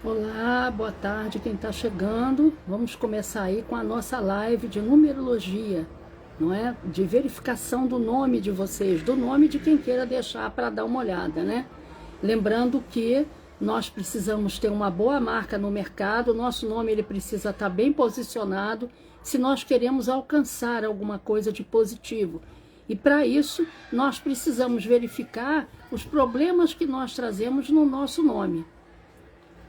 Olá, boa tarde quem está chegando. Vamos começar aí com a nossa live de numerologia, não é? De verificação do nome de vocês, do nome de quem queira deixar para dar uma olhada, né? Lembrando que nós precisamos ter uma boa marca no mercado, o nosso nome ele precisa estar bem posicionado se nós queremos alcançar alguma coisa de positivo. E para isso, nós precisamos verificar os problemas que nós trazemos no nosso nome.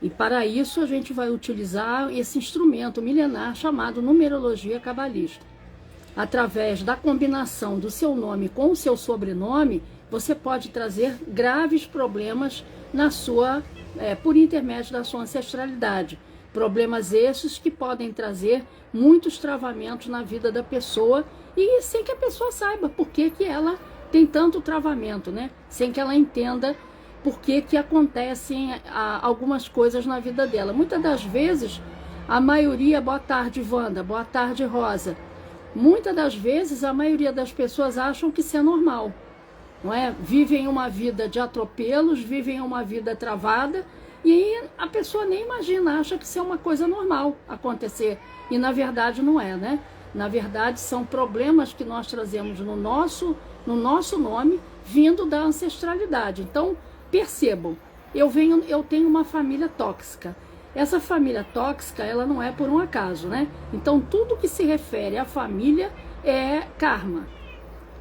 E para isso a gente vai utilizar esse instrumento milenar chamado numerologia cabalística. Através da combinação do seu nome com o seu sobrenome, você pode trazer graves problemas na sua, por intermédio da sua ancestralidade. Problemas esses que podem trazer muitos travamentos na vida da pessoa e sem que a pessoa saiba por que ela tem tanto travamento, né? Sem que ela entenda por que acontecem algumas coisas na vida dela. Muitas das vezes, a maioria, boa tarde Wanda, boa tarde Rosa, muitas das vezes a maioria das pessoas acham que isso é normal, não é? Vivem uma vida de atropelos, vivem uma vida travada e a pessoa nem imagina, acha que isso é uma coisa normal acontecer e na verdade não é, né? Na verdade são problemas que nós trazemos no nosso nome vindo da ancestralidade. Então, percebam, eu tenho uma família tóxica. Essa família tóxica, ela não é por um acaso, né? Então, tudo que se refere à família é karma,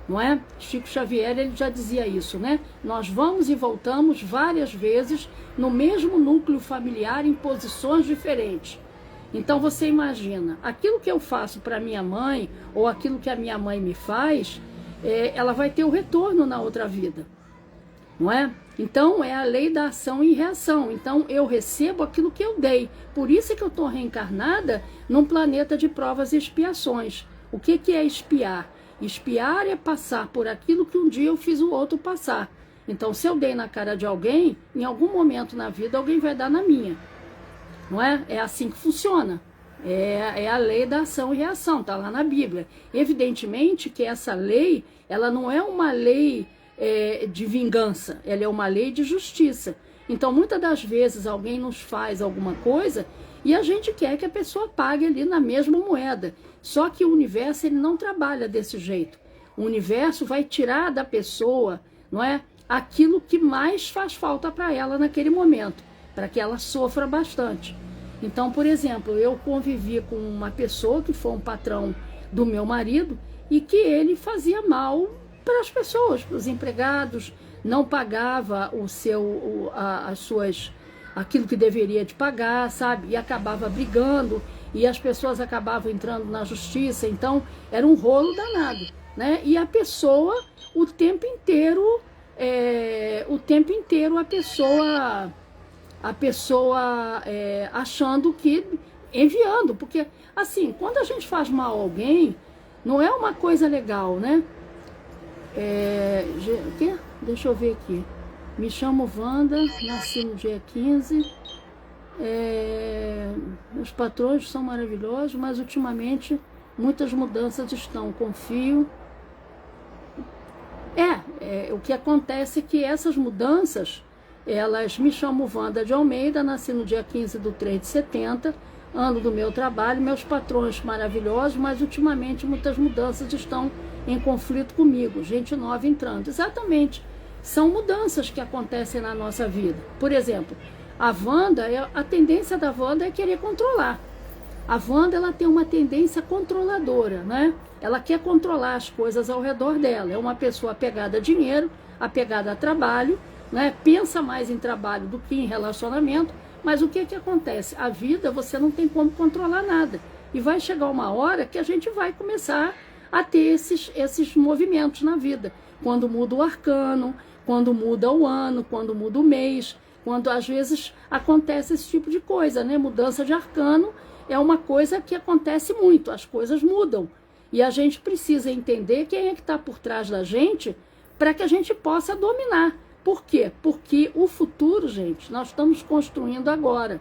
não é? Chico Xavier, ele já dizia isso, né? Nós vamos e voltamos várias vezes no mesmo núcleo familiar em posições diferentes. Então, você imagina, aquilo que eu faço para minha mãe, ou aquilo que a minha mãe me faz, ela vai ter o retorno na outra vida, não é? Então, é a lei da ação e reação. Então, eu recebo aquilo que eu dei. Por isso é que eu estou reencarnada num planeta de provas e expiações. O que é espiar? Espiar é passar por aquilo que um dia eu fiz o outro passar. Então, se eu dei na cara de alguém, em algum momento na vida, alguém vai dar na minha. Não é? É assim que funciona. É a lei da ação e reação, está lá na Bíblia. Evidentemente que essa lei, ela não é uma lei de vingança, ela é uma lei de justiça. Então, muitas das vezes alguém nos faz alguma coisa e a gente quer que a pessoa pague ali na mesma moeda. Só que o universo ele não trabalha desse jeito. O universo vai tirar da pessoa, não é, aquilo que mais faz falta para ela naquele momento, para que ela sofra bastante. Então, por exemplo, eu convivi com uma pessoa que foi um patrão do meu marido e que ele fazia mal para as pessoas, para os empregados, não pagava aquilo que deveria de pagar, sabe? E acabava brigando, e as pessoas acabavam entrando na justiça, então era um rolo danado, né? E a pessoa, o tempo inteiro a pessoa achando que, enviando, porque assim, quando a gente faz mal a alguém, não é uma coisa legal, né? Deixa eu ver aqui. Me chamo Wanda, nasci no dia 15. Meus patrões são maravilhosos, mas ultimamente muitas mudanças estão. Confio. O que acontece é que essas mudanças, elas me chamam Wanda de Almeida, nasci no dia 15/3/70, ano do meu trabalho, meus patrões maravilhosos, mas ultimamente muitas mudanças estão em conflito comigo, gente nova entrando. Exatamente, são mudanças que acontecem na nossa vida. Por exemplo, a tendência da Wanda é querer controlar. A Wanda, ela tem uma tendência controladora, né? Ela quer controlar as coisas ao redor dela. É uma pessoa apegada a dinheiro, apegada a trabalho, né? Pensa mais em trabalho do que em relacionamento. Mas o que acontece? A vida, você não tem como controlar nada. E vai chegar uma hora que a gente vai começar a ter esses movimentos na vida. Quando muda o arcano, quando muda o ano, quando muda o mês, quando às vezes acontece esse tipo de coisa, né? Mudança de arcano é uma coisa que acontece muito, as coisas mudam. E a gente precisa entender quem é que está por trás da gente para que a gente possa dominar. Por quê? Porque o futuro, gente, nós estamos construindo agora.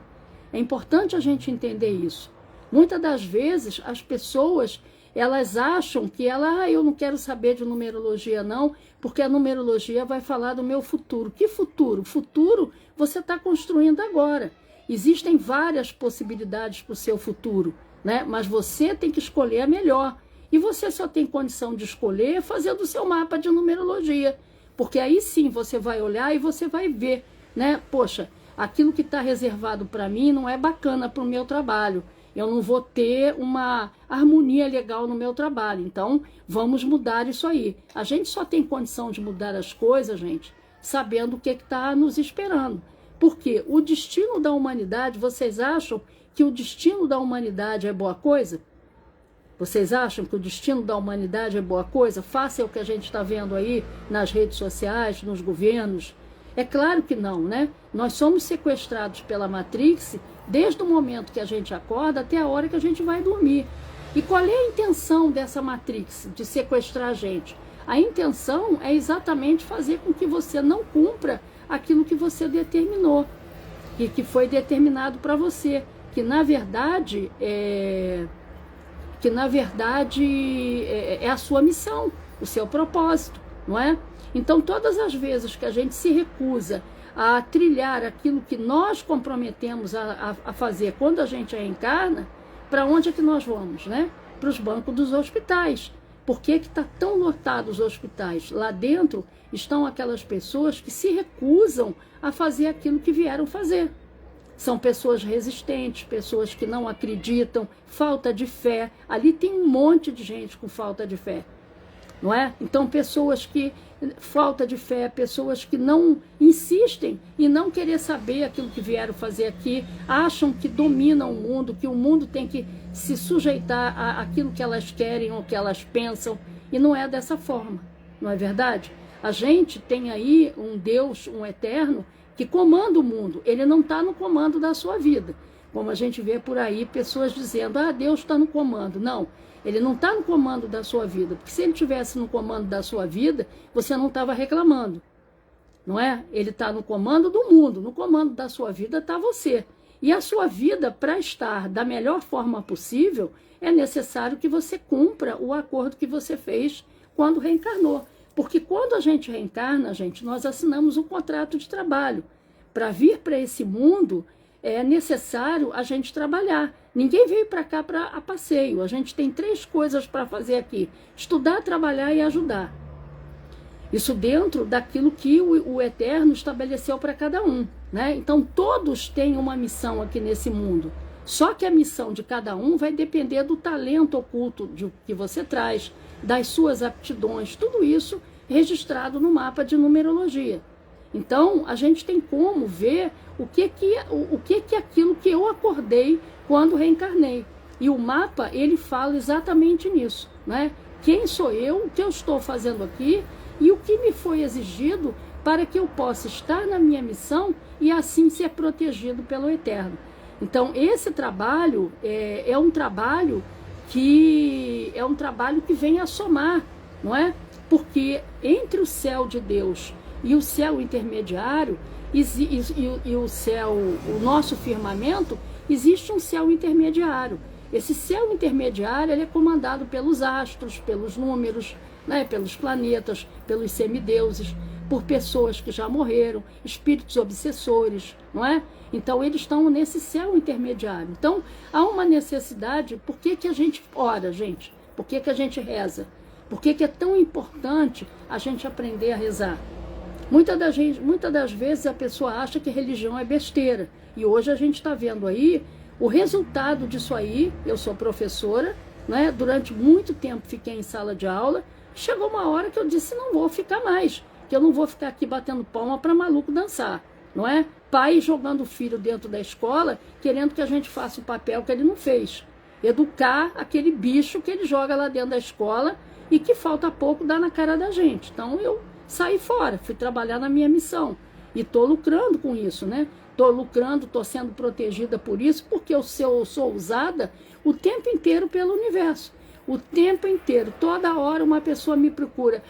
É importante a gente entender isso. Muitas das vezes as pessoas, elas acham que eu não quero saber de numerologia não, porque a numerologia vai falar do meu futuro. Que futuro? Futuro você está construindo agora. Existem várias possibilidades para o seu futuro, né? Mas você tem que escolher a melhor. E você só tem condição de escolher fazendo o seu mapa de numerologia. Porque aí sim você vai olhar e você vai ver, né? Poxa, aquilo que está reservado para mim não é bacana para o meu trabalho. Eu não vou ter uma harmonia legal no meu trabalho. Então, vamos mudar isso aí. A gente só tem condição de mudar as coisas, gente, sabendo o que está nos esperando. Porque o destino da humanidade, vocês acham que o destino da humanidade é boa coisa? Vocês acham que o destino da humanidade é boa coisa? Faça o que a gente está vendo aí nas redes sociais, nos governos. É claro que não, né? Nós somos sequestrados pela Matrix desde o momento que a gente acorda até a hora que a gente vai dormir. E qual é a intenção dessa Matrix de sequestrar a gente? A intenção é exatamente fazer com que você não cumpra aquilo que você determinou e que foi determinado para você, que na verdade é a sua missão, o seu propósito, não é? Então, todas as vezes que a gente se recusa a trilhar aquilo que nós comprometemos a fazer quando a gente reencarna, para onde é que nós vamos, né? Para os bancos dos hospitais. Por que está tão lotado os hospitais? Lá dentro estão aquelas pessoas que se recusam a fazer aquilo que vieram fazer. São pessoas resistentes, pessoas que não acreditam, falta de fé. Ali tem um monte de gente com falta de fé, não é? Então, pessoas que... falta de fé, pessoas que não insistem em não querer saber aquilo que vieram fazer aqui, acham que dominam o mundo, que o mundo tem que se sujeitar àquilo que elas querem ou que elas pensam, e não é dessa forma, não é verdade? A gente tem aí um Deus, um eterno, que comanda o mundo, ele não está no comando da sua vida, como a gente vê por aí pessoas dizendo, Deus está no comando. Não, ele não está no comando da sua vida, porque se ele estivesse no comando da sua vida, você não estava reclamando, não é? Ele está no comando do mundo, no comando da sua vida está você. E a sua vida, para estar da melhor forma possível, é necessário que você cumpra o acordo que você fez quando reencarnou. Porque quando a gente reencarna, gente, nós assinamos um contrato de trabalho. Para vir para esse mundo, é necessário a gente trabalhar. Ninguém veio para cá a passeio. A gente tem 3 coisas para fazer aqui: estudar, trabalhar e ajudar. Isso dentro daquilo que o Eterno estabeleceu para cada um, né? Então, todos têm uma missão aqui nesse mundo. Só que a missão de cada um vai depender do talento oculto que você traz, das suas aptidões, tudo isso registrado no mapa de numerologia. Então, a gente tem como ver o que é aquilo que eu acordei quando reencarnei. E o mapa, ele fala exatamente nisso, né? Quem sou eu, o que eu estou fazendo aqui e o que me foi exigido para que eu possa estar na minha missão e assim ser protegido pelo Eterno. Então, esse trabalho é um trabalho que vem a somar, não é? Porque entre o céu de Deus e o céu intermediário e o céu, o nosso firmamento, existe um céu intermediário. Esse céu intermediário ele é comandado pelos astros, pelos números, né, pelos planetas, pelos semideuses, por pessoas que já morreram, espíritos obsessores, não é? Então, eles estão nesse céu intermediário. Então, há uma necessidade. Por que a gente ora, gente? Por que a gente reza? Por que é tão importante a gente aprender a rezar? Muitas das vezes a pessoa acha que religião é besteira. E hoje a gente está vendo aí o resultado disso aí. Eu sou professora, né? Durante muito tempo fiquei em sala de aula. Chegou uma hora que eu disse, não vou ficar mais. Que eu não vou ficar aqui batendo palma para maluco dançar, não é? Pai jogando o filho dentro da escola, querendo que a gente faça o papel que ele não fez. Educar aquele bicho que ele joga lá dentro da escola e que falta pouco dá na cara da gente. Então eu saí fora, fui trabalhar na minha missão. E estou lucrando com isso, né? Estou lucrando, estou sendo protegida por isso, porque eu sou usada o tempo inteiro pelo universo. O tempo inteiro, toda hora uma pessoa me procura.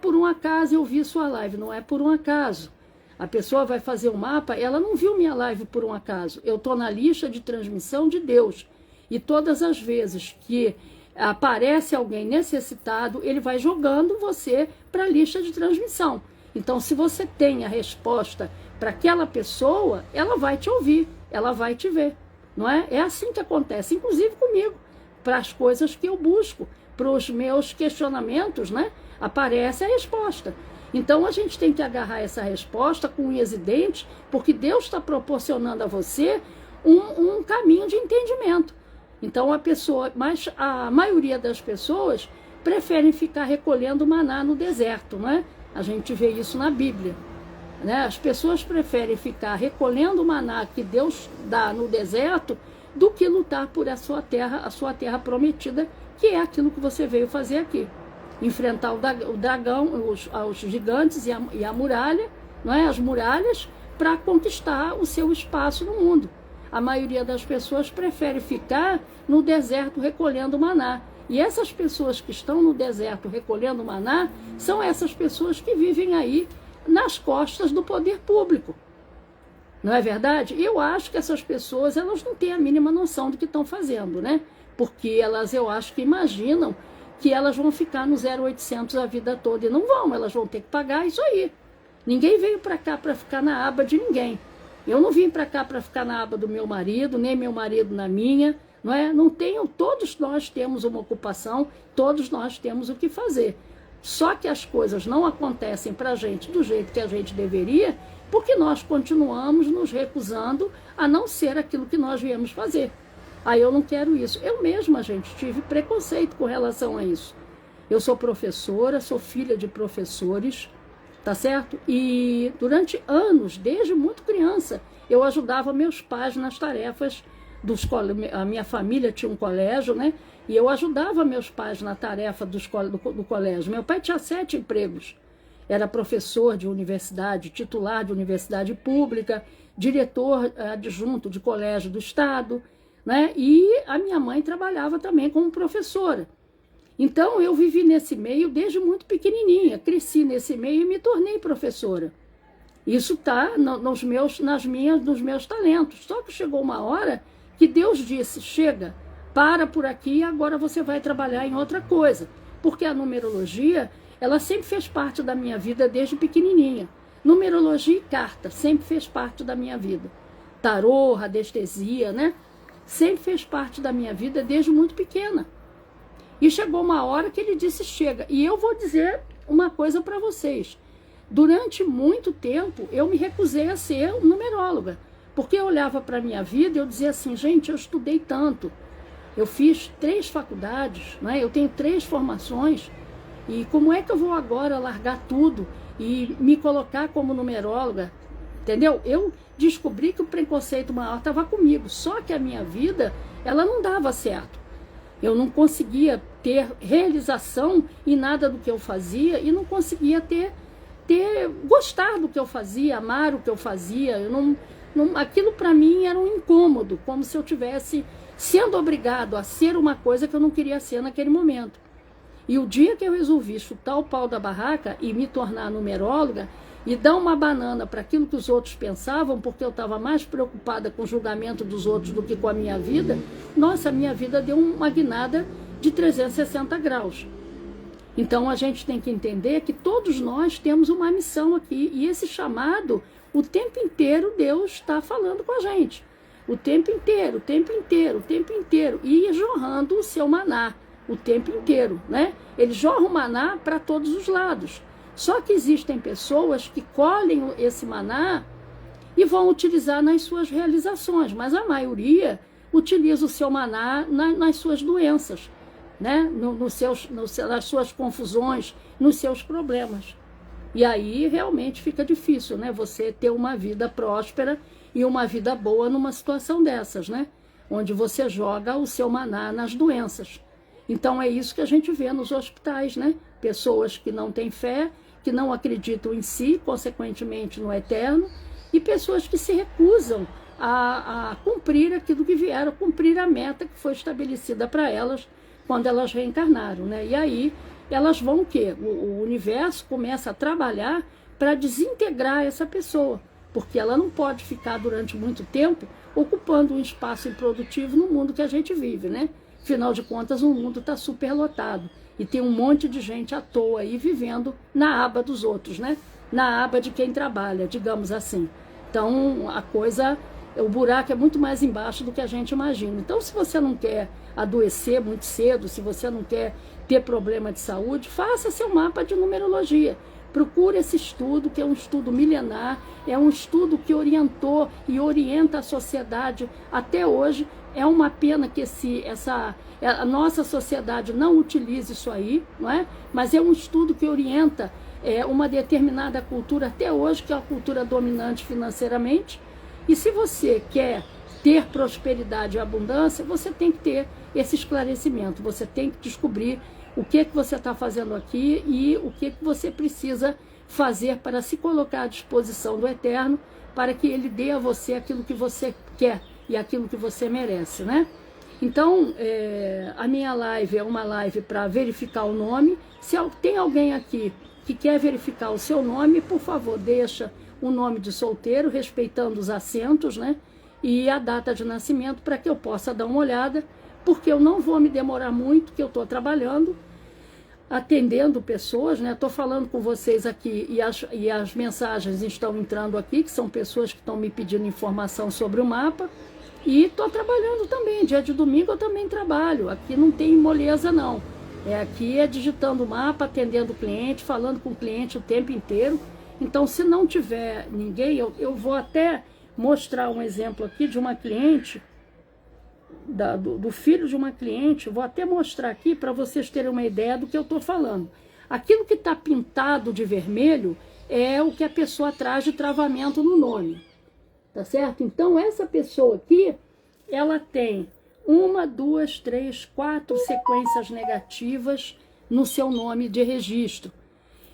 Por um acaso eu vi sua live. Não é por um acaso. A pessoa vai fazer um mapa, ela não viu minha live por um acaso. Eu estou na lista de transmissão de Deus. E todas as vezes que aparece alguém necessitado, ele vai jogando você para a lista de transmissão. Então, se você tem a resposta para aquela pessoa, ela vai te ouvir. ela vai te ver, não é? É assim que acontece, inclusive comigo, para as coisas que eu busco, para os meus questionamentos, né? Aparece a resposta. Então a gente tem que agarrar essa resposta com unhas e dentes, porque Deus está proporcionando a você um caminho de entendimento. Então mas a maioria das pessoas preferem ficar recolhendo maná no deserto, não é? A gente vê isso na Bíblia, né? As pessoas preferem ficar recolhendo maná que Deus dá no deserto do que lutar por a sua terra prometida, que é aquilo que você veio fazer aqui. Enfrentar o dragão, os gigantes e a muralha, não é? As muralhas, para conquistar o seu espaço no mundo. A maioria das pessoas prefere ficar no deserto recolhendo maná. E essas pessoas que estão no deserto recolhendo maná são essas pessoas que vivem aí nas costas do poder público. Não é verdade? Eu acho que essas pessoas, elas não têm a mínima noção do que estão fazendo, né? Porque eu acho que imaginam que elas vão ficar no 0800 a vida toda. E não vão, elas vão ter que pagar isso aí. Ninguém veio para cá para ficar na aba de ninguém. Eu não vim para cá para ficar na aba do meu marido, nem meu marido na minha, não é? Não tenho, todos nós temos uma ocupação, todos nós temos o que fazer. Só que as coisas não acontecem para a gente do jeito que a gente deveria, porque nós continuamos nos recusando a não ser aquilo que nós viemos fazer. Aí eu não quero isso. Eu mesma, gente, tive preconceito com relação a isso. Eu sou professora, sou filha de professores, tá certo? E durante anos, desde muito criança, eu ajudava meus pais nas tarefas dos colégios. A minha família tinha um colégio, né? E eu ajudava meus pais na tarefa do colégio. Meu pai tinha 7 empregos. Era professor de universidade, titular de universidade pública, diretor adjunto de colégio do estado, né? E a minha mãe trabalhava também como professora. Então eu vivi nesse meio desde muito pequenininha, cresci nesse meio e me tornei professora. Isso está nos meus talentos. Só que chegou uma hora que Deus disse, chega, para por aqui, agora você vai trabalhar em outra coisa. Porque a numerologia, ela sempre fez parte da minha vida desde pequenininha. Numerologia e carta sempre fez parte da minha vida. Tarô, radiestesia, né? Sempre fez parte da minha vida desde muito pequena. E chegou uma hora que ele disse, chega. E eu vou dizer uma coisa para vocês. Durante muito tempo, eu me recusei a ser numeróloga. Porque eu olhava para a minha vida e eu dizia assim, gente, eu estudei tanto. Eu fiz 3 faculdades, né? Eu tenho 3 formações. E como é que eu vou agora largar tudo e me colocar como numeróloga? Entendeu? Eu descobri que o preconceito maior estava comigo. Só que a minha vida, ela não dava certo. Eu não conseguia ter realização em nada do que eu fazia e não conseguia gostar do que eu fazia, amar o que eu fazia. Aquilo para mim era um incômodo, como se eu tivesse sendo obrigado a ser uma coisa que eu não queria ser naquele momento. E o dia que eu resolvi chutar o pau da barraca e me tornar numeróloga e dar uma banana para aquilo que os outros pensavam, porque eu estava mais preocupada com o julgamento dos outros do que com a minha vida, nossa, a minha vida deu uma guinada de 360 graus. Então a gente tem que entender que todos nós temos uma missão aqui, e esse chamado, o tempo inteiro Deus está falando com a gente. O tempo inteiro, o tempo inteiro, o tempo inteiro, e jorrando o seu maná o tempo inteiro, né? Ele jorra o maná para todos os lados. Só que existem pessoas que colhem esse maná e vão utilizar nas suas realizações, mas a maioria utiliza o seu maná nas suas doenças, né? Nas suas confusões, nos seus problemas. E aí realmente fica difícil, né? Você ter uma vida próspera e uma vida boa numa situação dessas, né? Onde você joga o seu maná nas doenças. Então é isso que a gente vê nos hospitais, né? Pessoas que não têm fé, que não acreditam em si, consequentemente no eterno, e pessoas que se recusam a cumprir aquilo que vieram, cumprir a meta que foi estabelecida para elas quando elas reencarnaram, né? E aí elas vão o quê? O universo começa a trabalhar para desintegrar essa pessoa, porque ela não pode ficar durante muito tempo ocupando um espaço improdutivo no mundo que a gente vive, né? Afinal de contas, o mundo está superlotado e tem um monte de gente à toa aí vivendo na aba dos outros, né? Na aba de quem trabalha, digamos assim. Então, a coisa o buraco é muito mais embaixo do que a gente imagina. Então, se você não quer adoecer muito cedo, se você não quer ter problema de saúde, faça seu mapa de numerologia. Procure esse estudo, que é um estudo milenar, é um estudo que orientou e orienta a sociedade até hoje. É uma pena que a nossa sociedade não utilize isso aí, não é? Mas é um estudo que orienta uma determinada cultura até hoje, que é a cultura dominante financeiramente. E se você quer ter prosperidade e abundância, você tem que ter esse esclarecimento, você tem que descobrir o que você está fazendo aqui e o que você precisa fazer para se colocar à disposição do Eterno, para que Ele dê a você aquilo que você quer e aquilo que você merece, né? Então, a minha live é uma live para verificar o nome. Se tem alguém aqui que quer verificar o seu nome, por favor, deixa o nome de solteiro, respeitando os acentos, né? E a data de nascimento, para que eu possa dar uma olhada, porque eu não vou me demorar muito, que eu estou trabalhando, atendendo pessoas, né? Estou falando com vocês aqui e as mensagens estão entrando aqui, que são pessoas que estão me pedindo informação sobre o mapa, e estou trabalhando também. Dia de domingo eu também trabalho, aqui não tem moleza não. Aqui é digitando o mapa, atendendo o cliente, falando com o cliente o tempo inteiro. Então, se não tiver ninguém, eu vou até mostrar um exemplo aqui de uma cliente, do filho de uma cliente. Vou até mostrar aqui para vocês terem uma ideia do que eu estou falando. Aquilo que está pintado de vermelho é o que a pessoa traz de travamento no nome, tá certo? Então, essa pessoa aqui, ela tem 1, 2, 3, 4 sequências negativas no seu nome de registro.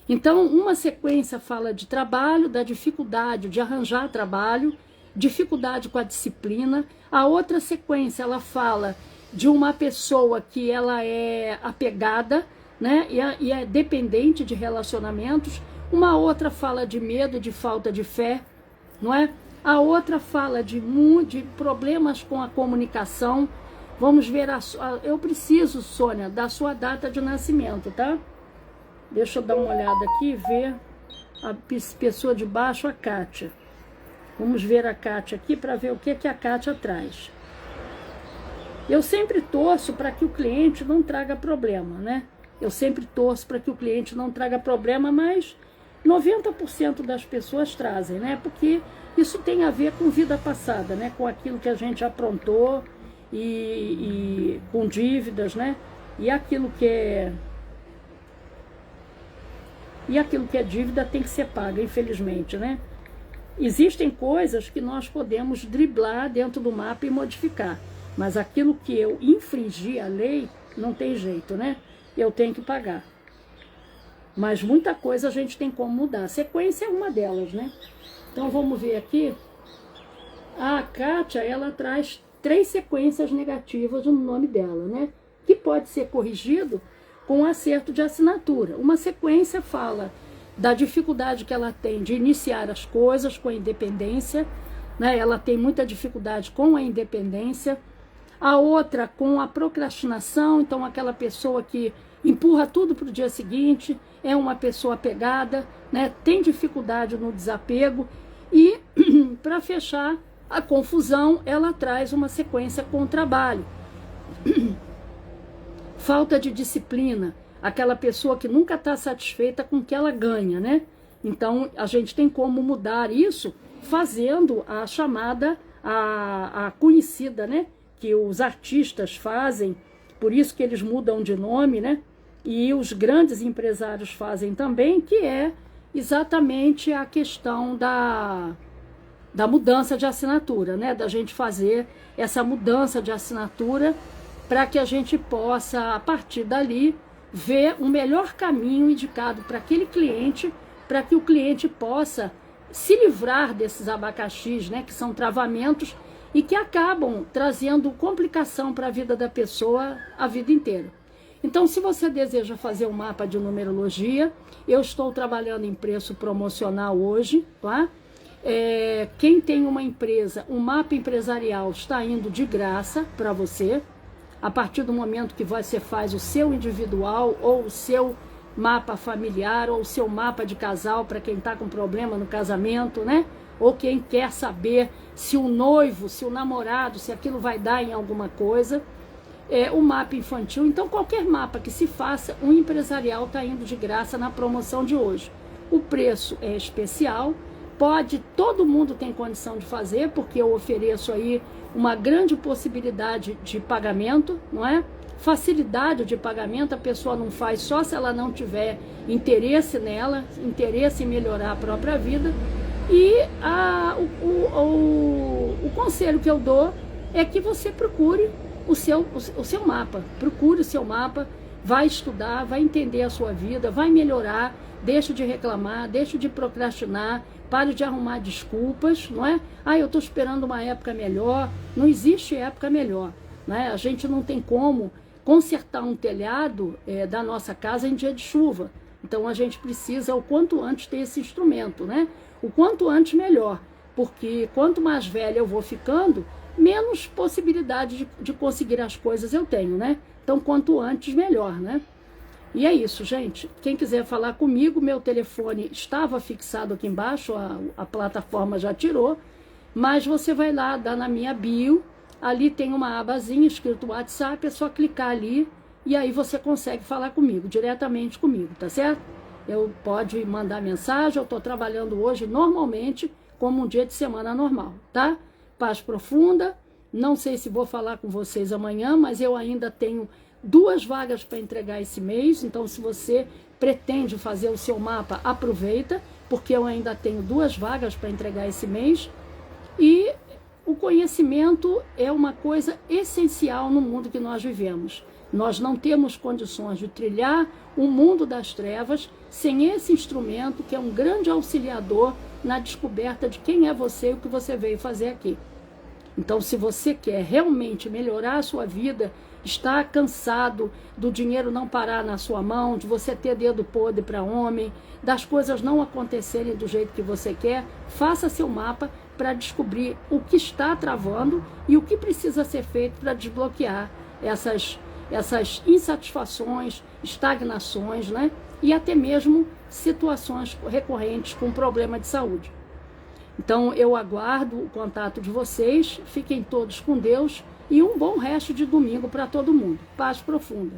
Então, uma sequência fala de trabalho, da dificuldade de arranjar trabalho, dificuldade com a disciplina. A outra sequência, ela fala de uma pessoa que ela é apegada, né, e é dependente de relacionamentos. Uma outra fala de medo, de falta de fé, não é? A outra fala de problemas com a comunicação. Vamos ver, eu preciso, Sônia, da sua data de nascimento, tá? Deixa eu dar uma olhada aqui e ver a pessoa de baixo, a Kátia. Vamos ver a Kátia aqui para ver o que a Kátia traz. Eu sempre torço para que o cliente não traga problema, né? Eu sempre torço para que o cliente não traga problema, mas 90% das pessoas trazem, né? Porque isso tem a ver com vida passada, né? Com aquilo que a gente aprontou e com dívidas, né? E aquilo que é dívida tem que ser paga, infelizmente, né? Existem coisas que nós podemos driblar dentro do mapa e modificar, mas aquilo que eu infringi a lei, não tem jeito, né? Eu tenho que pagar. Mas muita coisa a gente tem como mudar. A sequência é uma delas, né? Então vamos ver aqui. A Kátia, ela traz 3 sequências negativas no nome dela, né? Que pode ser corrigido com acerto de assinatura. Uma sequência fala da dificuldade que ela tem de iniciar as coisas com a independência, né? Ela tem muita dificuldade com a independência. A outra com a procrastinação, então aquela pessoa que empurra tudo para o dia seguinte, é uma pessoa apegada, né? Tem dificuldade no desapego. E para fechar a confusão, ela traz uma sequência com o trabalho. Falta de disciplina, aquela pessoa que nunca está satisfeita com o que ela ganha, né? Então, a gente tem como mudar isso fazendo a chamada, a conhecida, né? Que os artistas fazem, por isso que eles mudam de nome, né? E os grandes empresários fazem também, que é exatamente a questão da mudança de assinatura, né? Da gente fazer essa mudança de assinatura para que a gente possa, a partir dali, ver o melhor caminho indicado para aquele cliente, para que o cliente possa se livrar desses abacaxis, né? Que são travamentos e que acabam trazendo complicação para a vida da pessoa a vida inteira. Então, se você deseja fazer um mapa de numerologia, eu estou trabalhando em preço promocional hoje, tá? Quem tem uma empresa, um mapa empresarial está indo de graça para você, a partir do momento que você faz o seu individual ou o seu mapa familiar ou o seu mapa de casal para quem está com problema no casamento, né? Ou quem quer saber se o noivo, se o namorado, se aquilo vai dar em alguma coisa. O mapa infantil. Então, qualquer mapa que se faça, um empresarial está indo de graça na promoção de hoje. O preço é especial, todo mundo tem condição de fazer, porque eu ofereço aí uma grande possibilidade de pagamento, não é? Facilidade de pagamento, a pessoa não faz só se ela não tiver interesse nela, interesse em melhorar a própria vida. E o conselho que eu dou é que você procure o seu mapa, procure o seu mapa, vai estudar, vai entender a sua vida, vai melhorar, deixa de reclamar, deixa de procrastinar, pare de arrumar desculpas, não é? Eu estou esperando uma época melhor. Não existe época melhor, né? A gente não tem como consertar um telhado da nossa casa em dia de chuva. Então a gente precisa o quanto antes ter esse instrumento, né? O quanto antes melhor, porque quanto mais velha eu vou ficando, menos possibilidade de conseguir as coisas eu tenho, né? Então, quanto antes, melhor, né? E é isso, gente. Quem quiser falar comigo, meu telefone estava fixado aqui embaixo, a plataforma já tirou, mas você vai lá, dá na minha bio, ali tem uma abazinha escrito WhatsApp, é só clicar ali e aí você consegue falar comigo, diretamente comigo, tá certo? Pode mandar mensagem, eu estou trabalhando hoje normalmente, como um dia de semana normal, tá? Paz profunda, não sei se vou falar com vocês amanhã, mas eu ainda tenho 2 vagas para entregar esse mês, então se você pretende fazer o seu mapa, aproveita, porque eu ainda tenho 2 vagas para entregar esse mês. E o conhecimento é uma coisa essencial no mundo que nós vivemos. Nós não temos condições de trilhar o mundo das trevas sem esse instrumento, que é um grande auxiliador na descoberta de quem é você e o que você veio fazer aqui. Então, se você quer realmente melhorar a sua vida, está cansado do dinheiro não parar na sua mão, de você ter dedo podre para homem, das coisas não acontecerem do jeito que você quer, faça seu mapa para descobrir o que está travando e o que precisa ser feito para desbloquear essas insatisfações, estagnações, né? E até mesmo situações recorrentes com problema de saúde. Então, eu aguardo o contato de vocês, fiquem todos com Deus e um bom resto de domingo para todo mundo. Paz profunda.